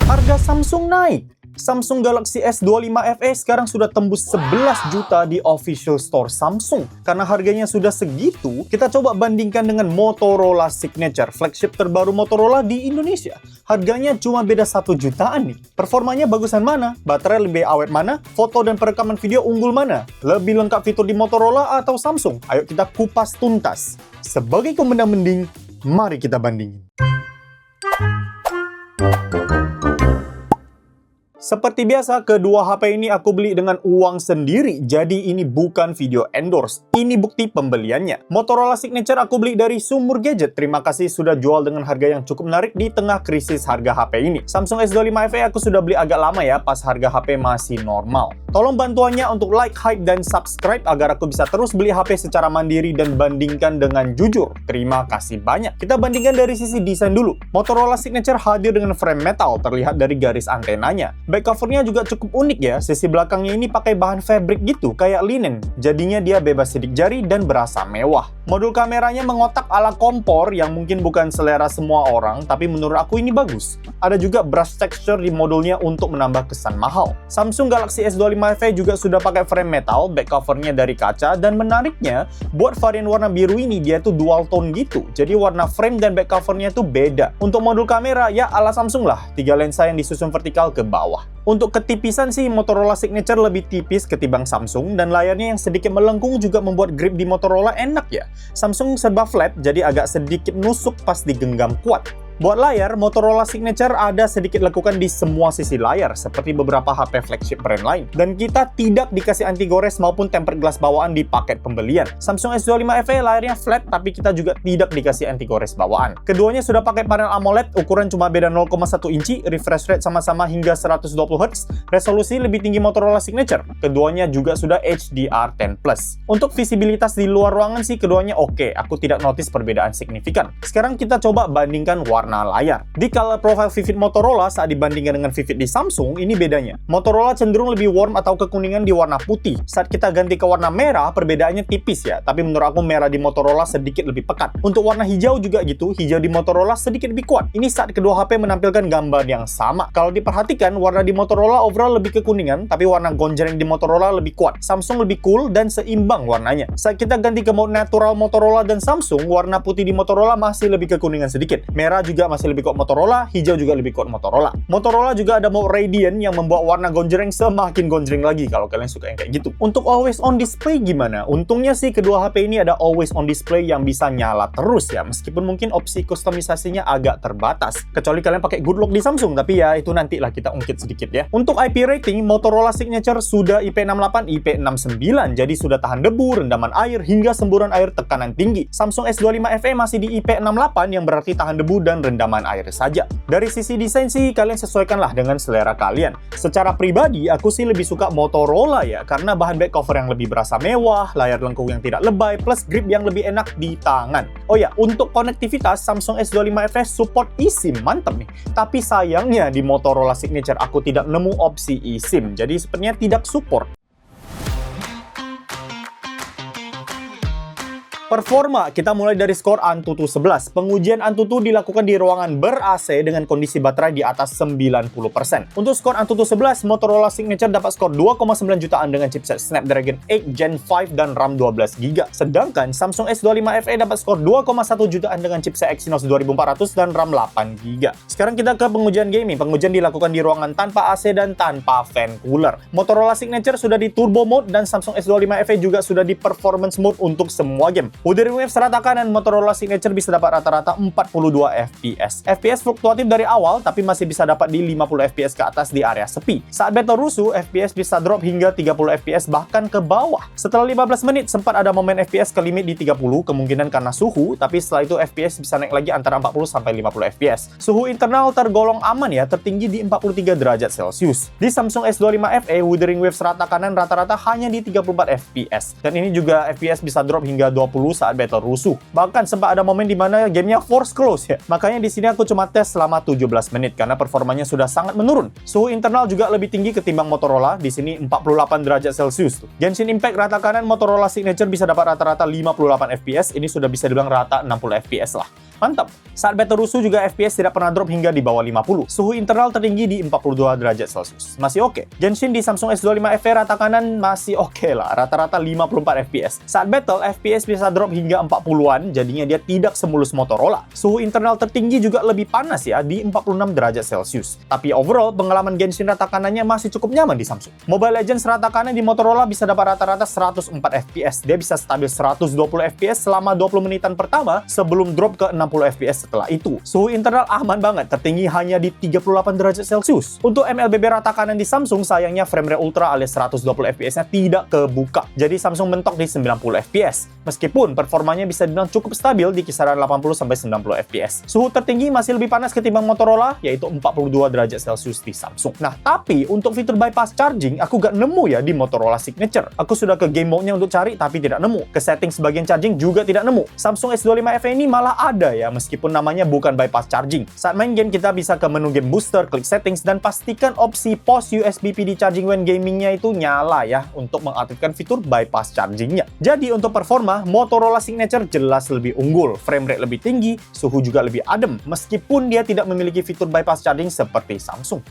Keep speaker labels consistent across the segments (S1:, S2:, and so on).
S1: Harga Samsung naik. Samsung Galaxy S25 FE sekarang sudah tembus 11 juta di official store Samsung. Karena harganya sudah segitu, kita coba bandingkan dengan Motorola Signature, flagship terbaru Motorola di Indonesia. Harganya cuma beda 1 jutaan nih. Performanya bagusan mana? Baterai lebih awet mana? Foto dan perekaman video unggul mana? Lebih lengkap fitur di Motorola atau Samsung? Ayo kita kupas tuntas. Sebagai komentar mending, mari kita bandingin. Seperti biasa, kedua HP ini aku beli dengan uang sendiri, jadi ini bukan video endorse. Ini bukti pembeliannya. Motorola Signature aku beli dari Sumur Gadget. Terima kasih sudah jual dengan harga yang cukup menarik di tengah krisis harga HP ini. Samsung S25 FE aku sudah beli agak lama ya, pas harga HP masih normal. Tolong bantuannya untuk like, hype, dan subscribe agar aku bisa terus beli HP secara mandiri dan bandingkan dengan jujur. Terima kasih banyak. Kita bandingkan dari sisi desain dulu. Motorola Signature hadir dengan frame metal, terlihat dari garis antenanya. Back covernya juga cukup unik ya, sisi belakangnya ini pakai bahan fabric gitu, kayak linen. Jadinya dia bebas sidik jari dan berasa mewah. Modul kameranya mengotak ala kompor yang mungkin bukan selera semua orang, tapi menurut aku ini bagus. Ada juga brush texture di modulnya untuk menambah kesan mahal. Samsung Galaxy S25 FE juga sudah pakai frame metal, back covernya dari kaca, dan menariknya, buat varian warna biru ini dia tuh dual tone gitu, jadi warna frame dan back covernya tuh beda. Untuk modul kamera, ya ala Samsung lah, 3 lensa yang disusun vertikal ke bawah. Untuk ketipisan sih, Motorola Signature lebih tipis ketimbang Samsung, dan layarnya yang sedikit melengkung juga membuat grip di Motorola enak ya. Samsung serba flat, jadi agak sedikit nusuk pas digenggam kuat. Buat layar, Motorola Signature ada sedikit lekukan di semua sisi layar, seperti beberapa HP flagship brand lain. Dan kita tidak dikasih anti gores maupun tempered glass bawaan di paket pembelian. Samsung S25 FE layarnya flat, tapi kita juga tidak dikasih anti gores bawaan. Keduanya sudah pakai panel AMOLED, ukuran cuma beda 0,1 inci, refresh rate sama-sama hingga 120Hz, resolusi lebih tinggi Motorola Signature. Keduanya juga sudah HDR10+. Untuk visibilitas di luar ruangan sih keduanya oke, aku tidak notice perbedaan signifikan. Sekarang kita coba bandingkan warna layar. Di color profile Vivid Motorola saat dibandingkan dengan Vivid di Samsung, ini bedanya. Motorola cenderung lebih warm atau kekuningan di warna putih. Saat kita ganti ke warna merah, perbedaannya tipis ya, tapi menurut aku merah di Motorola sedikit lebih pekat. Untuk warna hijau juga gitu, hijau di Motorola sedikit lebih kuat. Ini saat kedua HP menampilkan gambar yang sama. Kalau diperhatikan, warna di Motorola overall lebih kekuningan, tapi warna gonjreng di Motorola lebih kuat. Samsung lebih cool dan seimbang warnanya. Saat kita ganti ke mode natural Motorola dan Samsung, warna putih di Motorola masih lebih kekuningan sedikit. Merah juga masih lebih kuat Motorola, hijau juga lebih kuat Motorola. Motorola juga ada mode Radiant yang membuat warna gonjreng semakin gonjreng lagi kalau kalian suka yang kayak gitu. Untuk always on display gimana? Untungnya sih kedua HP ini ada always on display yang bisa nyala terus ya, meskipun mungkin opsi kustomisasinya agak terbatas. Kecuali kalian pakai good lock di Samsung, tapi ya itu nantilah kita ungkit sedikit ya. Untuk IP rating, Motorola Signature sudah IP68, IP69, jadi sudah tahan debu, rendaman air, hingga semburan air tekanan tinggi. Samsung S25 FE masih di IP68 yang berarti tahan debu dan rendaman air saja. Dari sisi desain sih, kalian sesuaikanlah dengan selera kalian. Secara pribadi, aku sih lebih suka Motorola ya, karena bahan back cover yang lebih berasa mewah, layar lengkung yang tidak lebay, plus grip yang lebih enak di tangan. Oh ya, untuk konektivitas, Samsung S25 FE support eSIM, mantep nih. Tapi sayangnya di Motorola Signature aku tidak nemu opsi eSIM, jadi sepertinya tidak support. Performa, kita mulai dari skor Antutu 11. Pengujian Antutu dilakukan di ruangan ber-AC dengan kondisi baterai di atas 90%. Untuk skor Antutu 11, Motorola Signature dapat skor 2,9 jutaan dengan chipset Snapdragon 8 Gen 5 dan RAM 12GB. Sedangkan Samsung S25 FE dapat skor 2,1 jutaan dengan chipset Exynos 2400 dan RAM 8GB. Sekarang kita ke pengujian gaming. Pengujian dilakukan di ruangan tanpa AC dan tanpa fan cooler. Motorola Signature sudah di turbo mode dan Samsung S25 FE juga sudah di performance mode untuk semua game. Wuthering Waves rata kanan, Motorola Signature bisa dapat rata-rata 42 FPS. FPS fluktuatif dari awal, tapi masih bisa dapat di 50 FPS ke atas di area sepi. Saat battle rusuh, FPS bisa drop hingga 30 FPS bahkan ke bawah. Setelah 15 menit, sempat ada momen FPS ke limit di 30, kemungkinan karena suhu, tapi setelah itu FPS bisa naik lagi antara 40-50 FPS. Suhu internal tergolong aman ya, tertinggi di 43 derajat Celcius. Di Samsung S25 FE, Wuthering Waves rata kanan rata-rata hanya di 34 FPS. Dan ini juga FPS bisa drop hingga 20 dulu saat battle rusuh. Bahkan sempat ada momen di mana gamenya force close ya. Makanya di sini aku cuma tes selama 17 menit karena performanya sudah sangat menurun. Suhu internal juga lebih tinggi ketimbang Motorola, di sini 48 derajat Celcius. Genshin Impact rata kanan Motorola Signature bisa dapat rata-rata 58 FPS, ini sudah bisa dibilang rata 60 FPS lah. Mantap. Saat battle rusuh juga FPS tidak pernah drop hingga di bawah 50. Suhu internal tertinggi di 42 derajat Celcius. Masih oke. Genshin di Samsung S25 FE rata kanan masih oke lah. Rata-rata 54 FPS. Saat battle, FPS bisa drop hingga 40-an, jadinya dia tidak semulus Motorola. Suhu internal tertinggi juga lebih panas ya, di 46 derajat Celcius. Tapi overall, pengalaman Genshin rata kanannya masih cukup nyaman di Samsung. Mobile Legends rata kanan di Motorola bisa dapat rata-rata 104 FPS. Dia bisa stabil 120 FPS selama 20 menitan pertama sebelum drop ke 60 FPS setelah itu. Suhu internal aman banget, tertinggi hanya di 38 derajat Celcius. Untuk MLBB rata kanan di Samsung, sayangnya frame rate ultra alias 120 FPS-nya tidak kebuka. Jadi Samsung mentok di 90 FPS. Meskipun performanya bisa dibilang cukup stabil di kisaran 80-90 FPS. Suhu tertinggi masih lebih panas ketimbang Motorola, yaitu 42 derajat Celcius di Samsung. Nah, tapi untuk fitur bypass charging, aku gak nemu ya di Motorola Signature. Aku sudah ke game mode-nya untuk cari, tapi tidak nemu. Ke setting sebagian charging juga tidak nemu. Samsung S25 FE ini malah ada ya, meskipun namanya bukan bypass charging. Saat main game, kita bisa ke menu game booster, klik settings, dan pastikan opsi pause USB PD charging when gamingnya itu nyala ya, untuk mengaktifkan fitur bypass chargingnya. Jadi untuk performa, Motorola Signature jelas lebih unggul, frame rate lebih tinggi, suhu juga lebih adem, meskipun dia tidak memiliki fitur bypass charging seperti Samsung.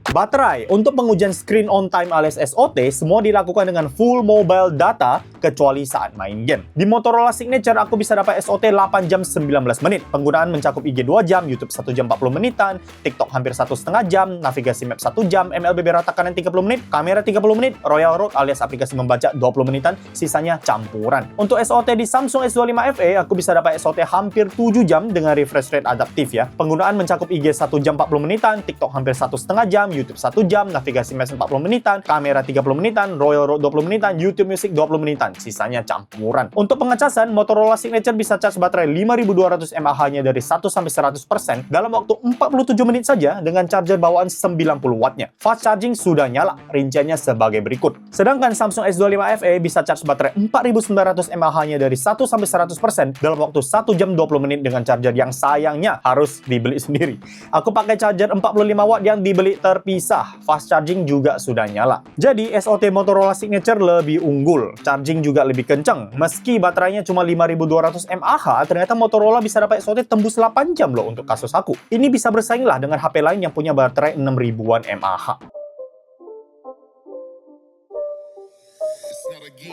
S1: Baterai. Untuk pengujian screen on time alias SOT, semua dilakukan dengan full mobile data kecuali saat main game. Di Motorola Signature, aku bisa dapat SOT 8 jam 19 menit. Penggunaan mencakup IG 2 jam, YouTube 1 jam 40 menitan, TikTok hampir 1,5 jam, navigasi map 1 jam, MLBB rata kanan 30 menit, kamera 30 menit, Royal Road alias aplikasi membaca 20 menitan, sisanya campuran. Untuk SOT di Samsung S25 FE, aku bisa dapat SOT hampir 7 jam dengan refresh rate adaptif ya. Penggunaan mencakup IG 1 jam 40 menitan, TikTok hampir 1,5 jam, YouTube 1 jam, navigasi Maps 40 menitan, kamera 30 menitan, Royal Road 20 menitan, YouTube Music 20 menitan, sisanya campuran. Untuk pengecasan, Motorola Signature bisa charge baterai 5200 mAh-nya dari 1-100% dalam waktu 47 menit saja dengan charger bawaan 90 wattnya. Fast charging sudah nyala, rinciannya sebagai berikut. Sedangkan Samsung S25 FE bisa charge baterai 4900 mAh-nya dari 1-100% dalam waktu 1 jam 20 menit dengan charger yang sayangnya harus dibeli sendiri. Aku pakai charger 45 watt yang dibeli terpisah. Fast charging juga sudah nyala. Jadi SOT Motorola Signature lebih unggul. Charging juga lebih kencang. Meski baterainya cuma 5200 mAh, ternyata Motorola bisa dapat SOT tembus 8 jam loh untuk kasus aku. Ini bisa bersaing lah dengan HP lain yang punya baterai 6000-an mAh.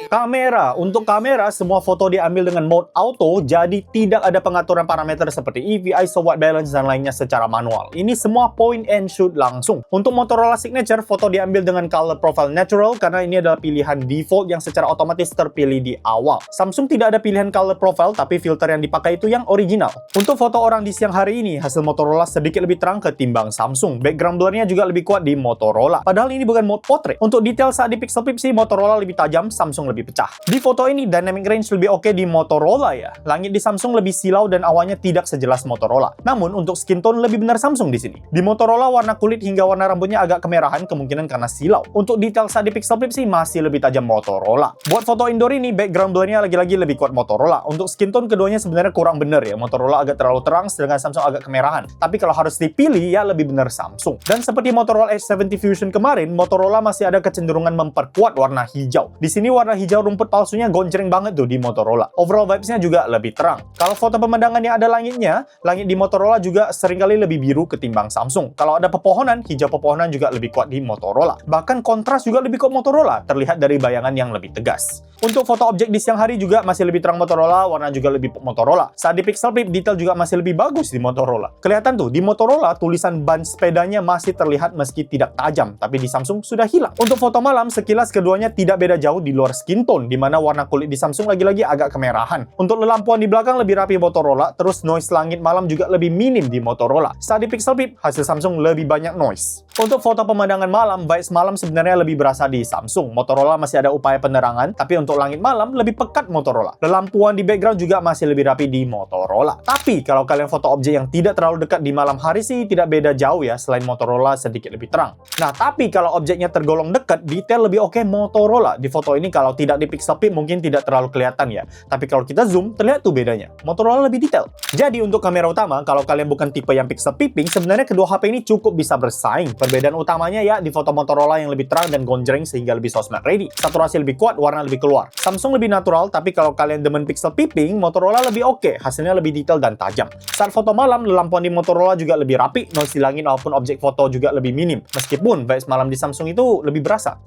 S1: Kamera. Untuk kamera, semua foto diambil dengan mode auto, jadi tidak ada pengaturan parameter seperti EV, ISO, white balance, dan lainnya secara manual. Ini semua point and shoot langsung. Untuk Motorola Signature, foto diambil dengan color profile natural karena ini adalah pilihan default yang secara otomatis terpilih di awal. Samsung tidak ada pilihan color profile, tapi filter yang dipakai itu yang original. Untuk foto orang di siang hari ini, hasil Motorola sedikit lebih terang ketimbang Samsung. Background blurnya juga lebih kuat di Motorola. Padahal ini bukan mode portrait. Untuk detail saat di pixel peep sih, Motorola lebih tajam, Samsung lebih pecah. Di foto ini, dynamic range lebih oke di Motorola ya. Langit di Samsung lebih silau dan awannya tidak sejelas Motorola. Namun, untuk skin tone lebih benar Samsung di sini. Di Motorola, warna kulit hingga warna rambutnya agak kemerahan, kemungkinan karena silau. Untuk detail saat di pixel peep sih, masih lebih tajam Motorola. Buat foto indoor ini, background blurnya lagi-lagi lebih kuat Motorola. Untuk skin tone keduanya sebenarnya kurang bener ya. Motorola agak terlalu terang, sedangkan Samsung agak kemerahan. Tapi kalau harus dipilih, ya lebih benar Samsung. Dan seperti Motorola H70 Fusion kemarin, Motorola masih ada kecenderungan memperkuat warna hijau. Di sini warna hijau rumput palsunya gonceng banget tuh di Motorola. Overall vibes-nya juga lebih terang. Kalau foto pemandangan yang ada langitnya, langit di Motorola juga seringkali lebih biru ketimbang Samsung. Kalau ada pepohonan, hijau pepohonan juga lebih kuat di Motorola. Bahkan kontras juga lebih kuat Motorola, terlihat dari bayangan yang lebih tegas. Untuk foto objek di siang hari juga masih lebih terang Motorola, warna juga lebih pop Motorola. Saat di pixel peep, detail juga masih lebih bagus di Motorola. Kelihatan tuh, di Motorola tulisan ban sepedanya masih terlihat meski tidak tajam, tapi di Samsung sudah hilang. Untuk foto malam, sekilas keduanya tidak beda jauh di luar skin tone, di mana warna kulit di Samsung lagi-lagi agak kemerahan. Untuk lampuan di belakang lebih rapi Motorola, terus noise langit malam juga lebih minim di Motorola. Saat di pixel peep, hasil Samsung lebih banyak noise. Untuk foto pemandangan malam, vibes malam sebenarnya lebih berasa di Samsung. Motorola masih ada upaya penerangan, tapi untuk langit malam lebih pekat Motorola. Lampuan di background juga masih lebih rapi di Motorola. Tapi kalau kalian foto objek yang tidak terlalu dekat di malam hari sih tidak beda jauh ya, selain Motorola sedikit lebih terang. Nah, tapi kalau objeknya tergolong dekat, detail lebih oke Motorola. Di foto ini kalau tidak di pixel peep mungkin tidak terlalu kelihatan ya. Tapi kalau kita zoom, terlihat tuh bedanya. Motorola lebih detail. Jadi untuk kamera utama, kalau kalian bukan tipe yang pixel peeping, sebenarnya kedua HP ini cukup bisa bersaing. Perbedaan utamanya ya di foto Motorola yang lebih terang dan gonjreng sehingga lebih sosmed ready. Saturasi lebih kuat, warna lebih keluar. Samsung lebih natural, tapi kalau kalian demen pixel peeping, Motorola lebih oke, hasilnya lebih detail dan tajam. Saat foto malam, lampuan di Motorola juga lebih rapi, noise di langit maupun objek foto juga lebih minim. Meskipun vibes malam di Samsung itu lebih berasa.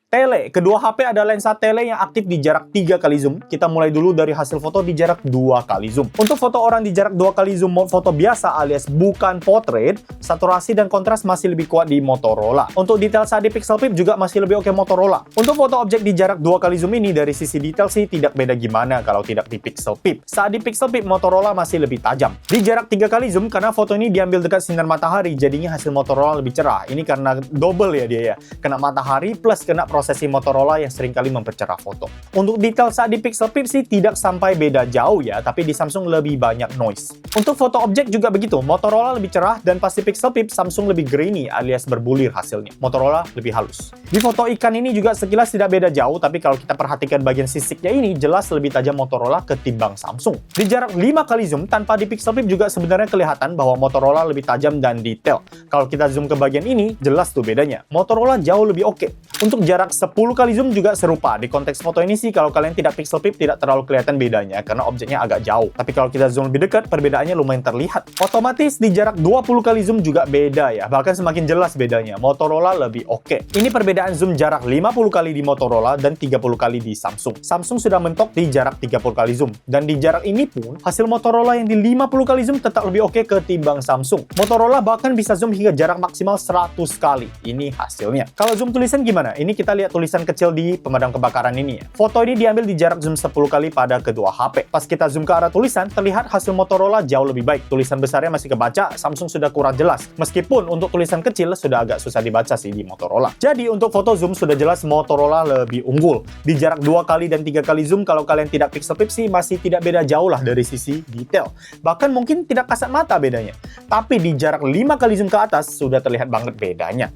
S1: Tele. Kedua HP ada lensa tele yang aktif di jarak 3 kali zoom. Kita mulai dulu dari hasil foto di jarak 2 kali zoom. Untuk foto orang di jarak 2 kali zoom mode foto biasa alias bukan portrait, saturasi dan kontras masih lebih kuat di Motorola. Untuk detail saat di pixel peep juga masih lebih oke Motorola. Untuk foto objek di jarak 2 kali zoom ini dari sisi detail sih tidak beda gimana kalau tidak di pixel peep. Saat di pixel peep Motorola masih lebih tajam. Di jarak 3 kali zoom karena foto ini diambil dekat sinar matahari jadinya hasil Motorola lebih cerah. Ini karena double ya dia ya. Kena matahari plus kena prosesi Motorola yang seringkali mempercerah foto. Untuk detail saat di pixel peep sih tidak sampai beda jauh ya, tapi di Samsung lebih banyak noise. Untuk foto objek juga begitu, Motorola lebih cerah dan pas di pixel peep Samsung lebih grainy alias berbulir hasilnya. Motorola lebih halus. Di foto ikan ini juga sekilas tidak beda jauh, tapi kalau kita perhatikan bagian sisiknya ini jelas lebih tajam Motorola ketimbang Samsung. Di jarak 5 kali zoom tanpa di pixel peep juga sebenarnya kelihatan bahwa Motorola lebih tajam dan detail. Kalau kita zoom ke bagian ini, jelas tuh bedanya. Motorola jauh lebih oke. Untuk jarak 10 kali zoom juga serupa. Di konteks foto ini sih kalau kalian tidak pixel peep tidak terlalu kelihatan bedanya karena objeknya agak jauh. Tapi kalau kita zoom lebih dekat, perbedaannya lumayan terlihat. Otomatis di jarak 20 kali zoom juga beda ya. Bahkan semakin jelas bedanya. Motorola lebih oke. Ini perbedaan zoom jarak 50 kali di Motorola dan 30 kali di Samsung. Samsung sudah mentok di jarak 30 kali zoom. Dan di jarak ini pun hasil Motorola yang di 50 kali zoom tetap lebih oke ketimbang Samsung. Motorola bahkan bisa zoom hingga jarak maksimal 100 kali. Ini hasilnya. Kalau zoom tulisan gimana? Ini kita lihat tulisan kecil di pemadam kebakaran ini ya. Foto ini diambil di jarak zoom 10 kali pada kedua HP. Pas kita zoom ke arah tulisan, terlihat hasil Motorola jauh lebih baik. Tulisan besarnya masih kebaca, Samsung sudah kurang jelas. Meskipun untuk tulisan kecil sudah agak susah dibaca sih di Motorola. Jadi untuk foto zoom sudah jelas Motorola lebih unggul. Di jarak 2 kali dan 3 kali zoom kalau kalian tidak pixel peep sih masih tidak beda jauh lah dari sisi detail. Bahkan mungkin tidak kasat mata bedanya. Tapi di jarak 5 kali zoom ke atas sudah terlihat banget bedanya.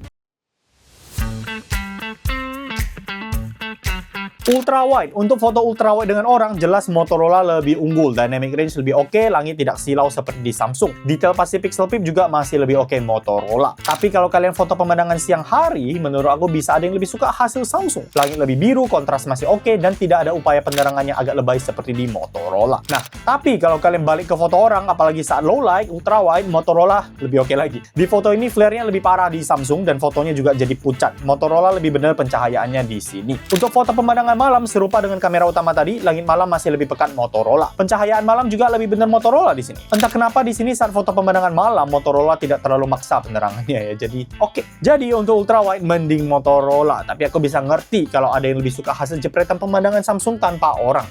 S1: Ultra wide. Untuk foto ultra wide dengan orang, jelas Motorola lebih unggul. Dynamic range lebih oke, langit tidak silau seperti di Samsung. Detail pasti pixel peep juga masih lebih oke Motorola. Tapi kalau kalian foto pemandangan siang hari, menurut aku bisa ada yang lebih suka hasil Samsung. Langit lebih biru, kontras masih oke, dan tidak ada upaya penerangan yang agak lebay seperti di Motorola. Nah, tapi kalau kalian balik ke foto orang, apalagi saat low light, ultra wide, Motorola lebih oke lagi. Di foto ini flare-nya lebih parah di Samsung, dan fotonya juga jadi pucat. Motorola lebih benar pencahayaannya di sini. Untuk foto pemandangan malam serupa dengan kamera utama tadi, langit malam masih lebih pekat Motorola. Pencahayaan malam juga lebih benar Motorola di sini. Entah kenapa di sini saat foto pemandangan malam Motorola tidak terlalu maksa penerangannya ya. Jadi oke. Jadi untuk ultra wide mending Motorola, tapi aku bisa ngerti kalau ada yang lebih suka hasil jepretan pemandangan Samsung tanpa orang.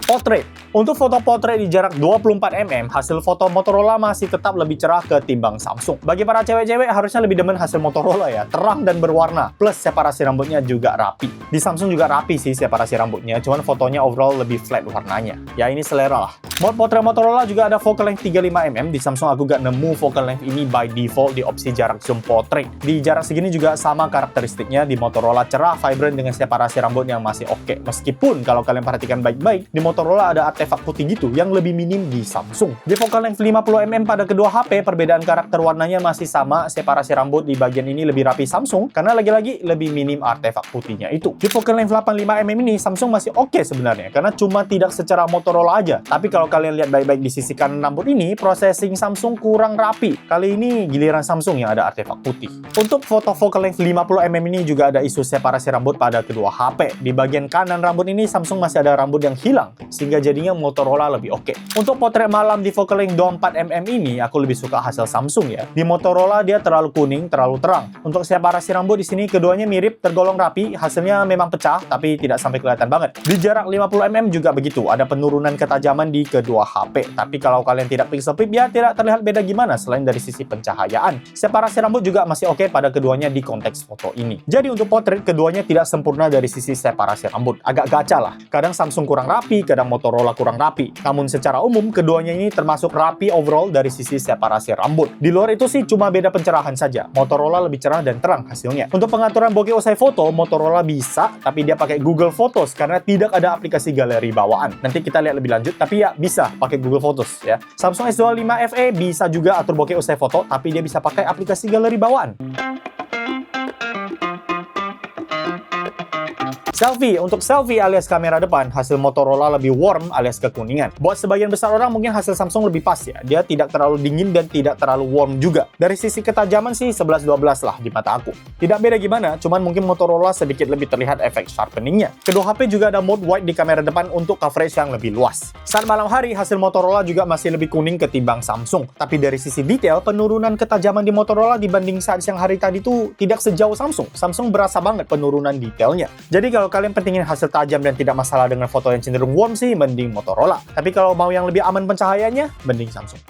S1: Portrait. Untuk foto potret di jarak 24 mm, hasil foto Motorola masih tetap lebih cerah ketimbang Samsung. Bagi para cewek-cewek harusnya lebih demen hasil Motorola ya, terang dan berwarna, plus separasi rambutnya juga rapi. Di Samsung juga rapi sih separasi rambutnya, cuman fotonya overall lebih flat warnanya. Ya ini selera lah. Mode potret Motorola juga ada focal length 35 mm, di Samsung aku gak nemu focal length ini by default di opsi jarak zoom portrait. Di jarak segini juga sama karakteristiknya, di Motorola cerah, vibrant dengan separasi rambut yang masih oke. Meskipun kalau kalian perhatikan baik-baik, di Motorola ada artefak putih gitu yang lebih minim di Samsung. Di focal length 50 mm pada kedua HP, perbedaan karakter warnanya masih sama, separasi rambut di bagian ini lebih rapi Samsung karena lagi-lagi lebih minim artefak putihnya itu. Di focal length 85 mm ini Samsung masih oke sebenarnya karena cuma tidak secara Motorola aja. Tapi kalau kalian lihat baik-baik di sisi kanan rambut ini, processing Samsung kurang rapi. Kali ini giliran Samsung yang ada artefak putih. Untuk foto focal length 50 mm ini juga ada isu separasi rambut pada kedua HP. Di bagian kanan rambut ini Samsung masih ada rambut yang hilang, sehingga sehingga jadinya Motorola lebih oke. Untuk potret malam di focal length 24mm ini, aku lebih suka hasil Samsung ya. Di Motorola dia terlalu kuning, terlalu terang. Untuk separasi rambut di sini keduanya mirip, tergolong rapi, hasilnya memang pecah, tapi tidak sampai kelihatan banget. Di jarak 50mm juga begitu, ada penurunan ketajaman di kedua HP. Tapi kalau kalian tidak pixel peep, ya tidak terlihat beda gimana selain dari sisi pencahayaan. Separasi rambut juga masih oke pada keduanya di konteks foto ini. Jadi untuk potret keduanya tidak sempurna dari sisi separasi rambut. Agak gacha lah. Kadang Samsung kurang rapi, kadang Motorola kurang rapi. Namun secara umum keduanya ini termasuk rapi overall dari sisi separasi rambut. Di luar itu sih cuma beda pencerahan saja. Motorola lebih cerah dan terang hasilnya. Untuk pengaturan bokeh usai foto, Motorola bisa, tapi dia pakai Google Photos karena tidak ada aplikasi galeri bawaan. Nanti kita lihat lebih lanjut, tapi ya bisa pakai Google Photos ya. Samsung S25 FE bisa juga atur bokeh usai foto, tapi dia bisa pakai aplikasi galeri bawaan. Selfie. Untuk selfie alias kamera depan, hasil Motorola lebih warm alias kekuningan. Buat sebagian besar orang mungkin hasil Samsung lebih pas ya. Dia tidak terlalu dingin dan tidak terlalu warm juga. Dari sisi ketajaman sih 11-12 lah di mata aku. Tidak beda gimana, cuman mungkin Motorola sedikit lebih terlihat efek sharpeningnya. Kedua HP juga ada mode wide di kamera depan untuk coverage yang lebih luas. Saat malam hari, hasil Motorola juga masih lebih kuning ketimbang Samsung. Tapi dari sisi detail, penurunan ketajaman di Motorola dibanding saat siang hari tadi tuh tidak sejauh Samsung. Samsung berasa banget penurunan detailnya. Jadi kalau kalian pentingin hasil tajam dan tidak masalah dengan foto yang cenderung warm sih, mending Motorola. Tapi kalau mau yang lebih aman pencahayaannya, mending Samsung.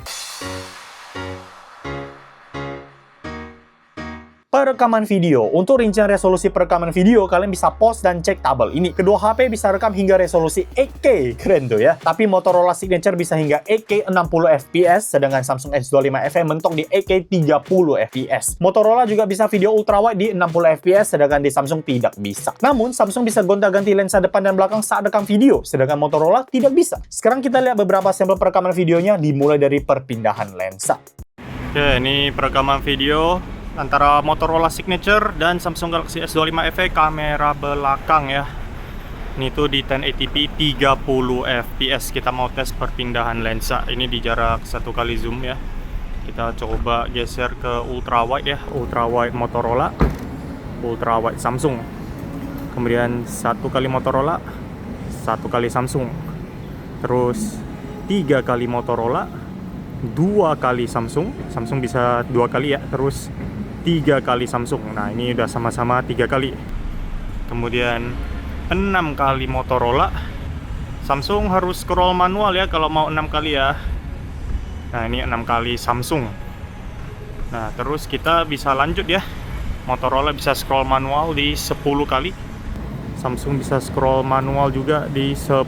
S1: Perekaman video. Untuk rincian resolusi perekaman video, kalian bisa pause dan cek tabel ini. Kedua HP bisa rekam hingga resolusi 8K. Keren tuh ya. Tapi Motorola Signature bisa hingga 8K 60fps, sedangkan Samsung S25 FE mentok di 8K 30fps. Motorola juga bisa video ultrawide di 60fps, sedangkan di Samsung tidak bisa. Namun, Samsung bisa gonta-ganti lensa depan dan belakang saat rekam video, sedangkan Motorola tidak bisa. Sekarang kita lihat beberapa sampel perekaman videonya, dimulai dari perpindahan lensa. Oke, ini perekaman video antara Motorola Signature dan Samsung Galaxy S25 FE kamera belakang ya. Ini tuh di 1080p 30fps. Kita mau tes perpindahan lensa. Ini di jarak 1 kali zoom ya. Kita coba geser ke ultrawide ya. Ultrawide Motorola, ultrawide Samsung. Kemudian 1 kali Motorola, 1 kali Samsung. Terus 3 kali Motorola, 2 kali Samsung. Samsung bisa 2 kali ya. Terus 3 kali Samsung. Nah, ini udah sama-sama 3 kali. Kemudian 6 kali Motorola. Samsung harus scroll manual ya kalau mau 6 kali ya. Nah, ini 6 kali Samsung. Nah, terus kita bisa lanjut ya. Motorola bisa scroll manual di 10 kali. Samsung bisa scroll manual juga di 10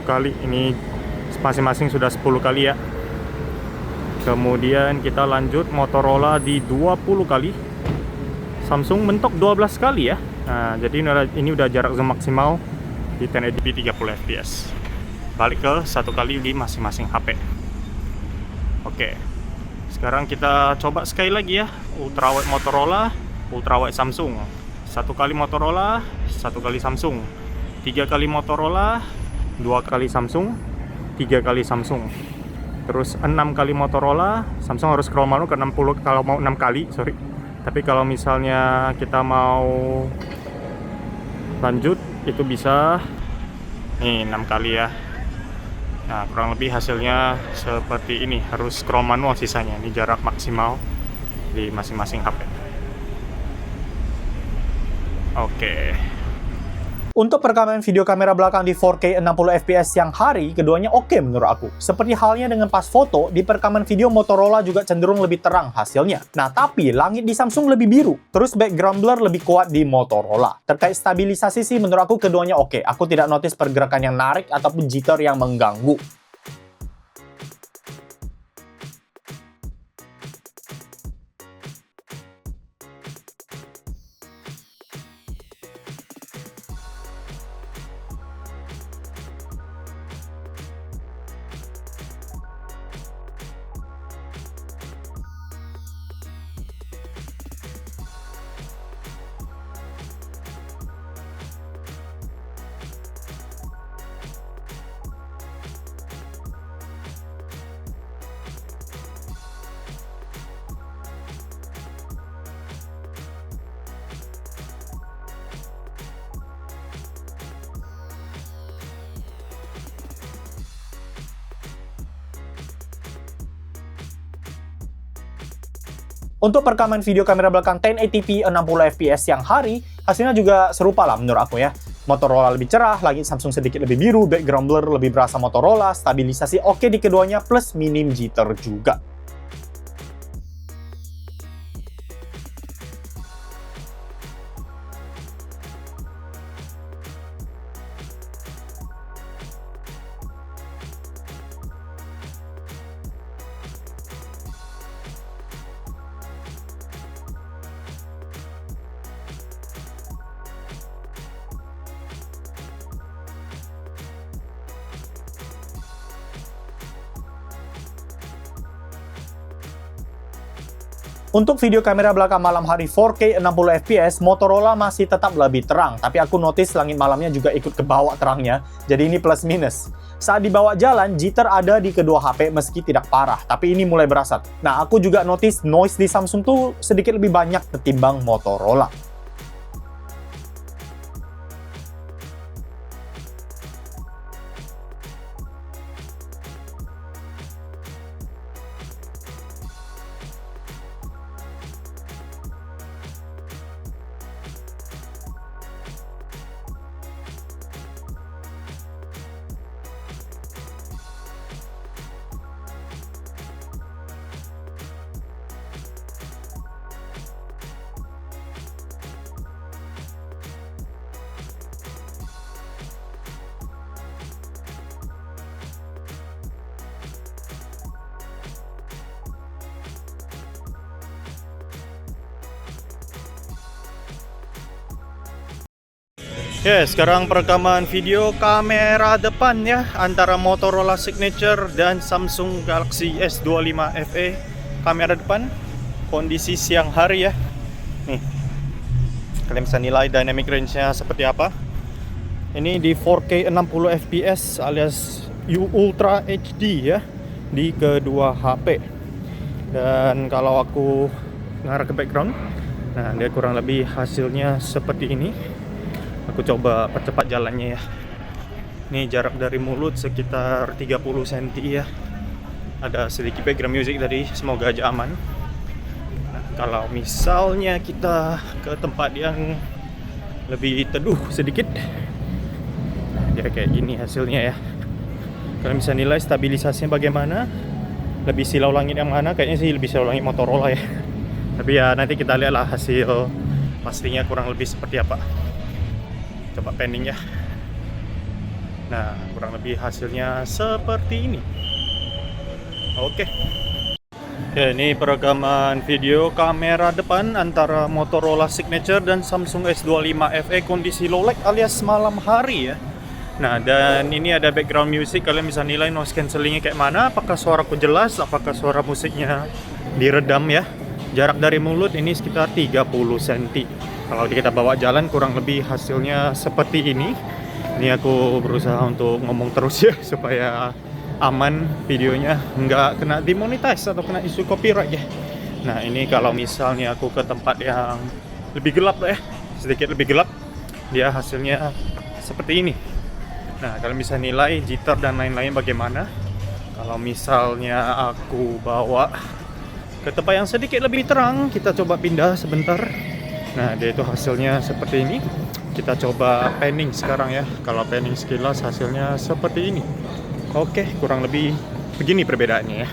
S1: kali. Ini masing-masing sudah 10 kali ya. Kemudian kita lanjut Motorola di 20 kali. Samsung mentok 12 kali ya. Nah, jadi ini udah jarak zoom maksimal di 1080p 30fps. Balik ke 1 kali di masing-masing HP. Oke. Sekarang kita coba sekali lagi ya. Ultrawide Motorola, ultrawide Samsung. 1 kali Motorola, 1 kali Samsung. 3 kali Motorola, 2 kali Samsung, 3 kali Samsung. Terus 6 kali Motorola, Samsung harus scroll manual ke 60 kalau mau 6 kali, sorry. Tapi kalau misalnya kita mau lanjut, itu bisa nih 6 kali ya. Nah, kurang lebih hasilnya seperti ini, harus scroll manual sisanya. Ini jarak maksimal di masing-masing HP. Oke. Untuk perekaman video kamera belakang di 4K 60fps siang hari, keduanya oke menurut aku. Seperti halnya dengan pas foto, di perekaman video Motorola juga cenderung lebih terang hasilnya. Nah, tapi langit di Samsung lebih biru. Terus background blur lebih kuat di Motorola. Terkait stabilisasi sih menurut aku keduanya oke. Aku tidak notice pergerakan yang narik ataupun jitter yang mengganggu. Untuk perekaman video kamera belakang 1080p 60fps siang hari, hasilnya juga serupa lah menurut aku ya. Motorola lebih cerah, langit Samsung sedikit lebih biru, background blur lebih berasa Motorola, stabilisasi oke di keduanya, plus minim jitter juga. Untuk video kamera belakang malam hari 4K 60fps, Motorola masih tetap lebih terang. Tapi aku notice langit malamnya juga ikut ke bawah terangnya, jadi ini plus minus. Saat dibawa jalan, jitter ada di kedua HP meski tidak parah, tapi ini mulai berasa. Nah, aku juga notice noise di Samsung tuh sedikit lebih banyak ketimbang Motorola. Sekarang perekaman video kamera depan ya, antara Motorola Signature dan Samsung Galaxy S25 FE. Kamera depan, kondisi siang hari ya. Nih, kalian bisa nilai dynamic range-nya seperti apa. Ini di 4K 60fps alias Ultra HD ya, di kedua HP. Dan kalau aku ngarah ke background, nah dia kurang lebih hasilnya seperti ini. Aku coba percepat jalannya ya. Ini jarak dari mulut sekitar 30 cm ya. Ada sedikit background music tadi, semoga aja aman. Nah, kalau misalnya kita ke tempat yang lebih teduh sedikit, nah, dia kayak gini hasilnya ya. Kalian bisa nilai stabilisasinya bagaimana, lebih silau langit yang mana. Kayaknya sih lebih silau langit Motorola ya. Tapi ya nanti kita lihatlah hasil pastinya kurang lebih seperti apa. Coba panning ya. Nah, kurang lebih hasilnya seperti ini. Oke. Ya, ini perekaman video kamera depan antara Motorola Signature dan Samsung S25 FE kondisi low light alias malam hari ya. Nah, dan ini ada background music, kalian bisa nilai noise cancellingnya kayak mana, apakah suaraku jelas, apakah suara musiknya diredam ya. Jarak dari mulut ini sekitar 30 cm. Kalau kita bawa jalan kurang lebih hasilnya seperti ini. Ini aku berusaha untuk ngomong terus ya supaya aman videonya, nggak kena demonetize atau kena isu copyright ya. Nah, ini kalau misalnya aku ke tempat yang lebih gelap lah ya, sedikit lebih gelap, dia hasilnya seperti ini. Nah, kalian bisa nilai jitter dan lain-lain bagaimana. Kalau misalnya aku bawa ke tempat yang sedikit lebih terang, kita coba pindah sebentar. Nah, dia itu hasilnya seperti ini. Kita coba panning sekarang ya. Kalau panning sekilas hasilnya seperti ini. Oke, kurang lebih begini perbedaannya ya.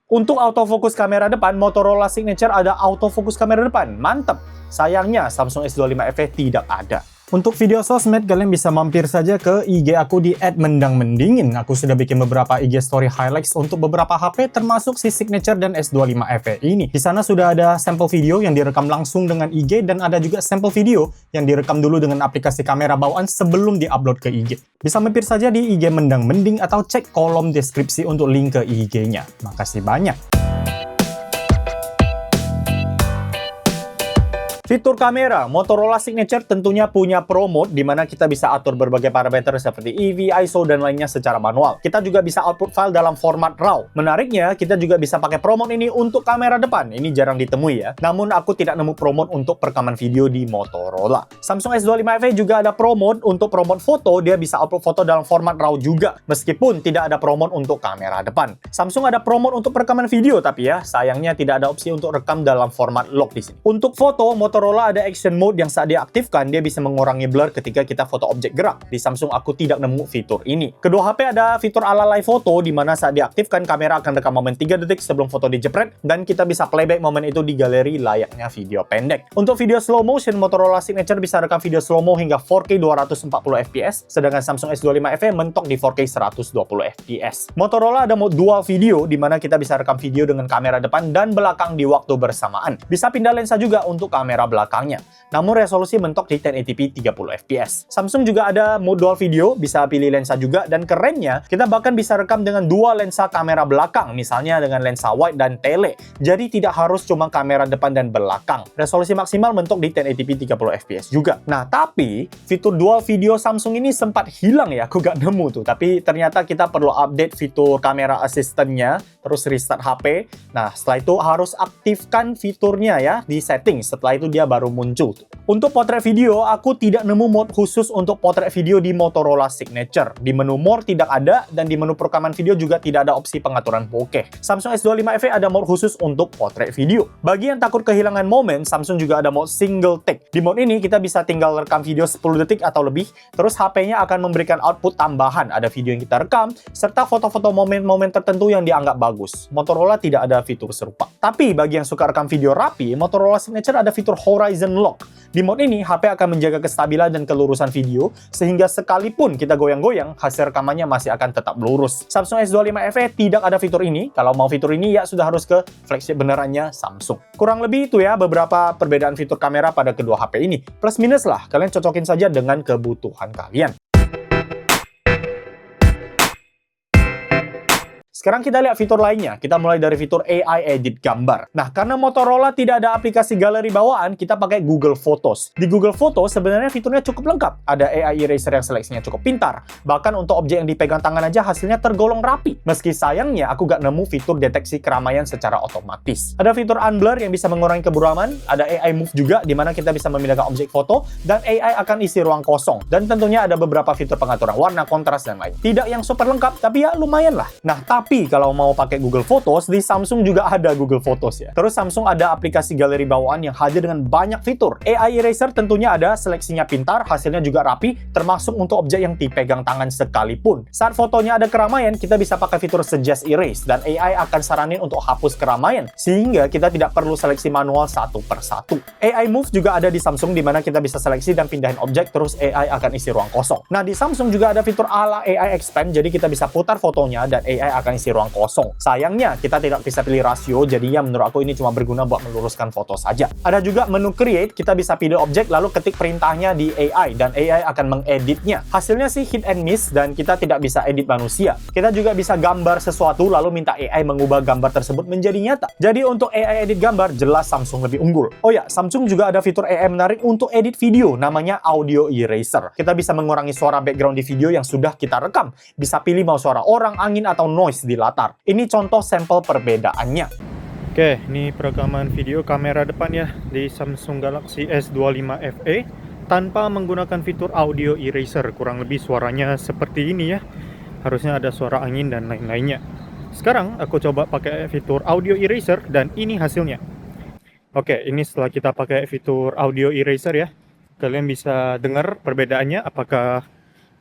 S1: Untuk autofocus kamera depan, Motorola Signature ada autofocus kamera depan. Mantap. Sayangnya Samsung S25 FE tidak ada. Untuk video sosmed, kalian bisa mampir saja ke IG aku di @mendangmendingin. Aku sudah bikin beberapa IG story highlights untuk beberapa HP, termasuk si Signature dan S25 FE ini. Di sana sudah ada sampel video yang direkam langsung dengan IG, dan ada juga sampel video yang direkam dulu dengan aplikasi kamera bawaan sebelum diupload ke IG. Bisa mampir saja di IG Mendang Mending atau cek kolom deskripsi untuk link ke IG-nya. Makasih banyak. Fitur kamera, Motorola Signature tentunya punya Pro Mode di mana kita bisa atur berbagai parameter seperti EV, ISO, dan lainnya secara manual. Kita juga bisa output file dalam format RAW. Menariknya, kita juga bisa pakai Pro Mode ini untuk kamera depan. Ini jarang ditemui ya. Namun aku tidak nemu Pro Mode untuk perekaman video di Motorola. Samsung S25 FE juga ada Pro Mode untuk Pro Mode foto. Dia bisa upload foto dalam format RAW juga, meskipun tidak ada Pro Mode untuk kamera depan. Samsung ada Pro Mode untuk perekaman video, tapi ya sayangnya tidak ada opsi untuk rekam dalam format log di sini. Untuk foto, Motorola ada Action Mode yang saat diaktifkan dia bisa mengurangi blur ketika kita foto objek gerak. Di Samsung aku tidak nemu fitur ini. Kedua HP ada fitur ala live foto di mana saat diaktifkan kamera akan rekam momen 3 detik sebelum foto dijepret dan kita bisa playback momen itu di galeri layaknya video pendek. Untuk video slow motion, Motorola Signature bisa rekam video slow mo hingga 4K 240 fps, sedangkan Samsung S25 FE mentok di 4K 120 fps. Motorola ada mode dual video di mana kita bisa rekam video dengan kamera depan dan belakang di waktu bersamaan. Bisa pindah lensa juga untuk kamera belakangnya. Namun resolusi mentok di 1080p 30 fps. Samsung juga ada mode dual video, bisa pilih lensa juga, dan kerennya kita bahkan bisa rekam dengan dua lensa kamera belakang, misalnya dengan lensa wide dan tele. Jadi tidak harus cuma kamera depan dan belakang. Resolusi maksimal mentok di 1080p 30 fps juga. Nah, tapi fitur dual video Samsung ini sempat hilang ya, aku gak nemu tuh. Tapi ternyata kita perlu update fitur kamera asistennya, terus restart HP. Nah, setelah itu harus aktifkan fiturnya ya di setting. Setelah itu dia baru muncul. Untuk potret video, aku tidak nemu mode khusus untuk potret video di Motorola Signature. Di menu more tidak ada, dan di menu perekaman video juga tidak ada opsi pengaturan bokeh. Samsung S25 FE ada mode khusus untuk potret video. Bagi yang takut kehilangan momen, Samsung juga ada mode single take. Di mode ini kita bisa tinggal rekam video 10 detik atau lebih, terus HP-nya akan memberikan output tambahan. Ada video yang kita rekam, serta foto-foto momen-momen tertentu yang dianggap bagus. Motorola tidak ada fitur serupa. Tapi bagi yang suka rekam video rapi, Motorola Signature ada fitur Horizon Lock. Di mode ini, HP akan menjaga kestabilan dan kelurusan video, sehingga sekalipun kita goyang-goyang, hasil rekamannya masih akan tetap lurus. Samsung S25 FE tidak ada fitur ini. Kalau mau fitur ini, ya sudah harus ke flagship benerannya Samsung. Kurang lebih itu ya beberapa perbedaan fitur kamera pada kedua HP ini. Plus minus lah, kalian cocokin saja dengan kebutuhan kalian. Sekarang kita lihat fitur lainnya. Kita mulai dari fitur AI Edit Gambar. Nah, karena Motorola tidak ada aplikasi galeri bawaan, kita pakai Google Photos. Di Google Photos sebenarnya fiturnya cukup lengkap. Ada AI Eraser yang seleksinya cukup pintar. Bahkan untuk objek yang dipegang tangan aja hasilnya tergolong rapi. Meski sayangnya aku gak nemu fitur deteksi keramaian secara otomatis. Ada fitur Unblur yang bisa mengurangi keburaman. Ada AI Move juga, di mana kita bisa memindahkan objek foto. Dan AI akan isi ruang kosong. Dan tentunya ada beberapa fitur pengaturan warna, kontras, dan lain. Tidak yang super lengkap, tapi ya lumayan lah. Nah, tapi kalau mau pakai Google Photos, di Samsung juga ada Google Photos ya. Terus Samsung ada aplikasi galeri bawaan yang hadir dengan banyak fitur. AI Eraser tentunya ada, seleksinya pintar, hasilnya juga rapi, termasuk untuk objek yang dipegang tangan sekalipun. Saat fotonya ada keramaian, kita bisa pakai fitur Suggest Erase, dan AI akan saranin untuk hapus keramaian, sehingga kita tidak perlu seleksi manual satu per satu. AI Move juga ada di Samsung, di mana kita bisa seleksi dan pindahin objek, terus AI akan isi ruang kosong. Nah, di Samsung juga ada fitur ala AI Expand, jadi kita bisa putar fotonya, dan AI akan isi ruang kosong. Sayangnya, kita tidak bisa pilih rasio, jadinya menurut aku ini cuma berguna buat meluruskan foto saja. Ada juga menu Create, kita bisa pilih objek, lalu ketik perintahnya di AI, dan AI akan mengeditnya. Hasilnya sih hit and miss, dan kita tidak bisa edit manusia. Kita juga bisa gambar sesuatu, lalu minta AI mengubah gambar tersebut menjadi nyata. Jadi untuk AI edit gambar, jelas Samsung lebih unggul. Oh ya, Samsung juga ada fitur AI menarik untuk edit video, namanya Audio Eraser. Kita bisa mengurangi suara background di video yang sudah kita rekam. Bisa pilih mau suara orang, angin, atau noise di latar. Ini contoh sampel perbedaannya. Oke, ini perekaman video kamera depan ya di Samsung Galaxy S25 FE tanpa menggunakan fitur Audio Eraser. Kurang lebih suaranya seperti ini ya. Harusnya ada suara angin dan lain-lainnya. Sekarang aku coba pakai fitur Audio Eraser dan ini hasilnya. Oke, ini setelah kita pakai fitur Audio Eraser ya. Kalian bisa dengar perbedaannya, apakah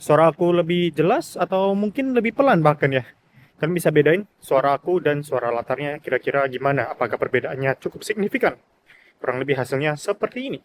S1: suara aku lebih jelas atau mungkin lebih pelan bahkan ya. Kalian bisa bedain suara aku dan suara latarnya kira-kira gimana, apakah perbedaannya cukup signifikan. Kurang lebih hasilnya seperti ini.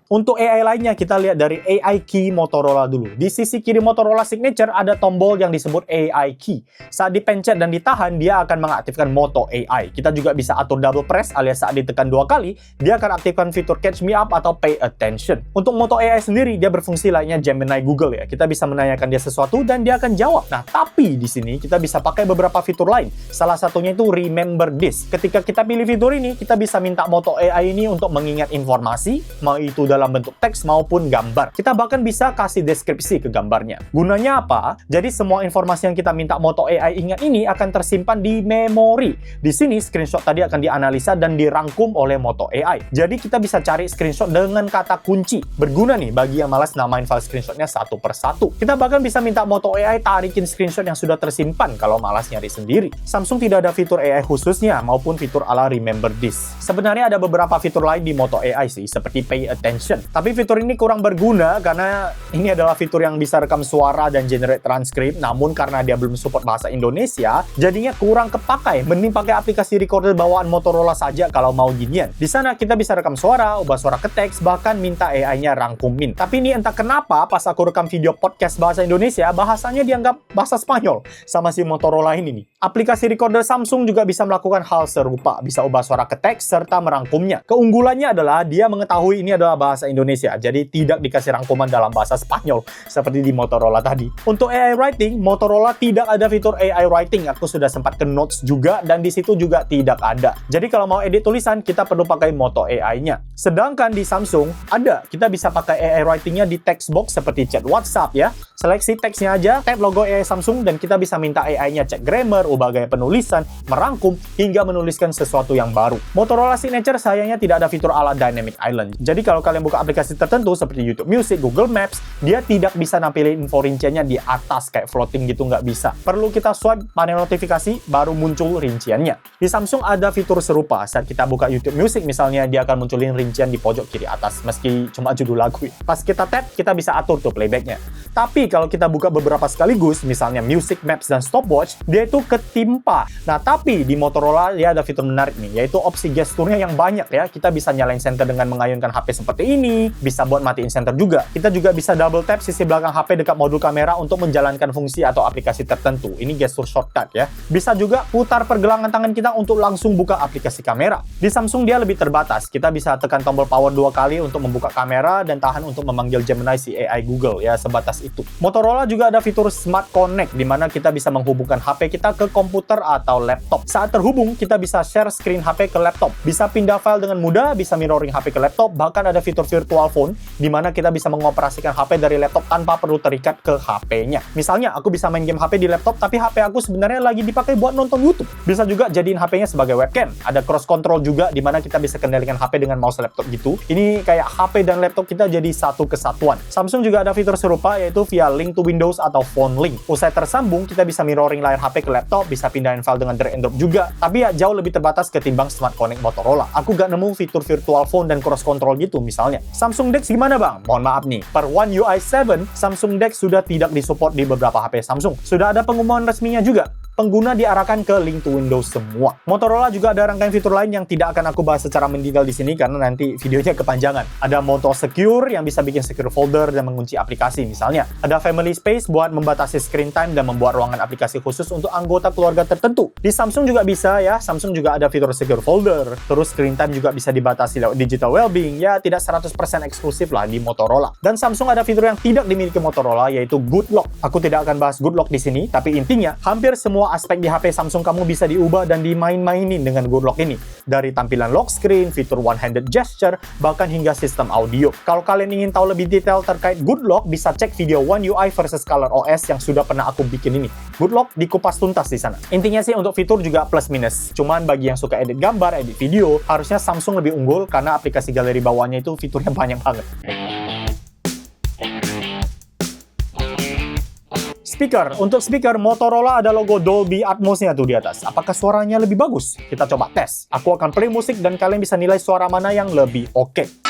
S1: Untuk AI lainnya, kita lihat dari AI Key Motorola dulu. Di sisi kiri Motorola Signature ada tombol yang disebut AI Key. Saat dipencet dan ditahan, dia akan mengaktifkan Moto AI. Kita juga bisa atur double press alias saat ditekan 2 kali, dia akan aktifkan fitur Catch Me Up atau Pay Attention. Untuk Moto AI sendiri, dia berfungsi layaknya Gemini Google ya. Kita bisa menanyakan dia sesuatu dan dia akan jawab. Nah, tapi di sini kita bisa pakai beberapa fitur lain. Salah satunya itu Remember This. Ketika kita pilih fitur ini, kita bisa minta Moto AI ini untuk mengingat informasi, mau itu dalam bentuk teks maupun gambar. Kita bahkan bisa kasih deskripsi ke gambarnya. Gunanya apa? Jadi semua informasi yang kita minta Moto AI ingat ini akan tersimpan di memori. Di sini screenshot tadi akan dianalisa dan dirangkum oleh Moto AI. Jadi kita bisa cari screenshot dengan kata kunci. Berguna nih bagi yang malas namain file screenshotnya satu per satu. Kita bahkan bisa minta Moto AI tarikin screenshot yang sudah tersimpan kalau malas nyari sendiri. Samsung tidak ada fitur AI khususnya maupun fitur ala Remember This. Sebenarnya ada beberapa fitur lain di Moto AI sih, seperti Pay Attention. Tapi fitur ini kurang berguna karena ini adalah fitur yang bisa rekam suara dan generate transkrip, namun karena dia belum support bahasa Indonesia, jadinya kurang kepakai. Mending pakai aplikasi recorder bawaan Motorola saja kalau mau ginian. Di sana kita bisa rekam suara, ubah suara ke teks, bahkan minta AI-nya rangkumin. Tapi ini entah kenapa pas aku rekam video podcast bahasa Indonesia, bahasanya dianggap bahasa Spanyol sama si Motorola ini nih. Aplikasi recorder Samsung juga bisa melakukan hal serupa, bisa ubah suara ke teks serta merangkumnya. Keunggulannya adalah dia mengetahui ini adalah bahasa Indonesia, jadi tidak dikasih rangkuman dalam bahasa Spanyol seperti di Motorola tadi. Untuk AI Writing, Motorola tidak ada fitur AI Writing. Aku sudah sempat ke notes juga dan di situ juga tidak ada. Jadi kalau mau edit tulisan, kita perlu pakai Moto AI-nya. Sedangkan di Samsung ada, kita bisa pakai AI Writing-nya di text box seperti chat WhatsApp ya. Seleksi teksnya aja, tap logo AI Samsung dan kita bisa minta AI-nya cek grammar, ubah gaya penulisan, merangkum, hingga menuliskan sesuatu yang baru. Motorola Signature sayangnya tidak ada fitur ala Dynamic Island. Jadi kalau kalian buka aplikasi tertentu seperti YouTube Music, Google Maps, dia tidak bisa nampilin info rinciannya di atas kayak floating gitu, nggak bisa. Perlu kita swipe panel notifikasi, baru muncul rinciannya. Di Samsung ada fitur serupa. Saat kita buka YouTube Music misalnya, dia akan munculin rincian di pojok kiri atas, meski cuma judul lagu. Pas kita tap, kita bisa atur tuh playbacknya. Tapi kalau kita buka beberapa sekaligus, misalnya Music, Maps, dan Stopwatch, dia itu ketimpa. Nah, tapi di Motorola dia ada fitur menarik nih, yaitu opsi gesturnya yang banyak ya. Kita bisa nyalain center dengan mengayunkan HP seperti ini, bisa buat matiin center juga. Kita juga bisa double tap sisi belakang HP dekat modul kamera untuk menjalankan fungsi atau aplikasi tertentu. Ini gestur shortcut ya. Bisa juga putar pergelangan tangan kita untuk langsung buka aplikasi kamera. Di Samsung dia lebih terbatas. Kita bisa tekan tombol power 2 kali untuk membuka kamera dan tahan untuk memanggil Gemini si AI Google ya, sebatas itu. Motorola juga ada fitur Smart Connect di mana kita bisa menghubungkan HP kita ke komputer atau laptop. Saat terhubung, kita bisa share screen HP ke laptop. Bisa pindah file dengan mudah, bisa mirroring HP ke laptop, bahkan ada fitur virtual phone di mana kita bisa mengoperasikan HP dari laptop tanpa perlu terikat ke HP-nya. Misalnya, aku bisa main game HP di laptop, tapi HP aku sebenarnya lagi dipakai buat nonton YouTube. Bisa juga jadiin HP-nya sebagai webcam. Ada cross control juga di mana kita bisa kendalikan HP dengan mouse laptop gitu. Ini kayak HP dan laptop kita jadi satu kesatuan. Samsung juga ada fitur serupa yaitu via link to Windows atau phone link. Usai tersambung, kita bisa mirroring layar HP ke laptop, bisa pindahin file dengan drag and drop juga. Tapi ya jauh lebih terbatas ketimbang Smart Connect Motorola. Aku gak nemu fitur virtual phone dan cross control gitu misalnya. Samsung DeX gimana bang? Mohon maaf nih, per One UI 7, Samsung DeX sudah tidak disupport di beberapa HP Samsung. Sudah ada pengumuman resminya juga. Pengguna diarahkan ke link to Windows semua. Motorola juga ada rangkaian fitur lain yang tidak akan aku bahas secara mendetail di sini karena nanti videonya kepanjangan. Ada Moto Secure yang bisa bikin secure folder dan mengunci aplikasi misalnya. Ada Family Space buat membatasi screen time dan membuat ruangan aplikasi khusus untuk anggota keluarga tertentu. Di Samsung juga bisa ya, Samsung juga ada fitur secure folder. Terus screen time juga bisa dibatasi lewat digital wellbeing. Ya tidak 100% eksklusif lah di Motorola. Dan Samsung ada fitur yang tidak dimiliki Motorola yaitu Good Lock. Aku tidak akan bahas Good Lock di sini, tapi intinya hampir semua aspek di HP Samsung kamu bisa diubah dan dimain-mainin dengan Good Lock ini. Dari tampilan lock screen, fitur one-handed gesture, bahkan hingga sistem audio. Kalau kalian ingin tahu lebih detail terkait Good Lock, bisa cek video One UI versus Color OS yang sudah pernah aku bikin ini. Good Lock dikupas tuntas di sana. Intinya sih untuk fitur juga plus minus. Cuman bagi yang suka edit gambar, edit video, harusnya Samsung lebih unggul karena aplikasi galeri bawahnya itu fiturnya banyak banget. Speaker. Untuk speaker, Motorola ada logo Dolby Atmos-nya tuh di atas. Apakah suaranya lebih bagus? Kita coba tes. Aku akan play musik dan kalian bisa nilai suara mana yang lebih oke.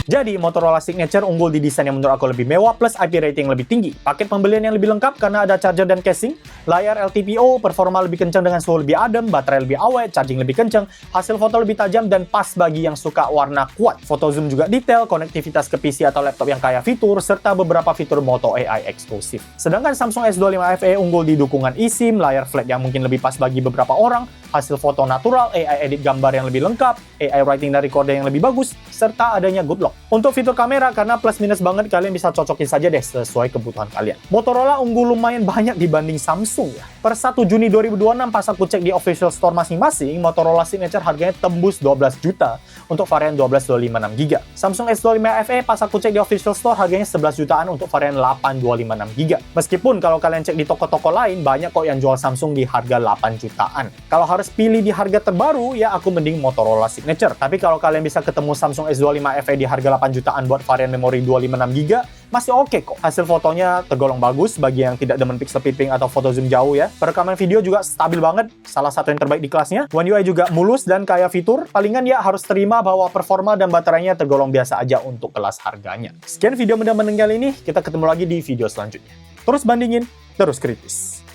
S1: Jadi, Motorola Signature unggul di desain yang menurut aku lebih mewah plus IP rating yang lebih tinggi. Paket pembelian yang lebih lengkap karena ada charger dan casing, layar LTPO, performa lebih kencang dengan suhu lebih adem, baterai lebih awet, charging lebih kencang, hasil foto lebih tajam dan pas bagi yang suka warna kuat. Foto zoom juga detail, konektivitas ke PC atau laptop yang kaya fitur, serta beberapa fitur Moto AI eksklusif. Sedangkan Samsung S25 FE unggul di dukungan eSIM, layar flat yang mungkin lebih pas bagi beberapa orang, hasil foto natural, AI edit gambar yang lebih lengkap, AI writing dan recorder yang lebih bagus, serta adanya good lock. Untuk fitur kamera, karena plus minus banget, kalian bisa cocokin saja deh sesuai kebutuhan kalian. Motorola unggul lumayan banyak dibanding Samsung ya. Per 1 Juni 2026 pas aku cek di official store masing-masing, Motorola Signature harganya tembus 12 juta untuk varian 12/256GB. Samsung S25 FE pas aku cek di official store harganya 11 jutaan untuk varian 8/256GB. Meskipun kalau kalian cek di toko-toko lain, banyak kok yang jual Samsung di harga 8 jutaan. Kalau harus pilih di harga terbaru, ya aku mending Motorola Signature. Tapi kalau kalian bisa ketemu Samsung S25 FE di harga 8 jutaan buat varian memori 256GB, masih oke kok. Hasil fotonya tergolong bagus bagi yang tidak demen pixel peeping atau foto zoom jauh ya. Perekaman video juga stabil banget, salah satu yang terbaik di kelasnya. One UI juga mulus dan kaya fitur. Palingan ya harus terima bahwa performa dan baterainya tergolong biasa aja untuk kelas harganya. Sekian video Menda Meneng kali ini, kita ketemu lagi di video selanjutnya. Terus bandingin, terus kritis.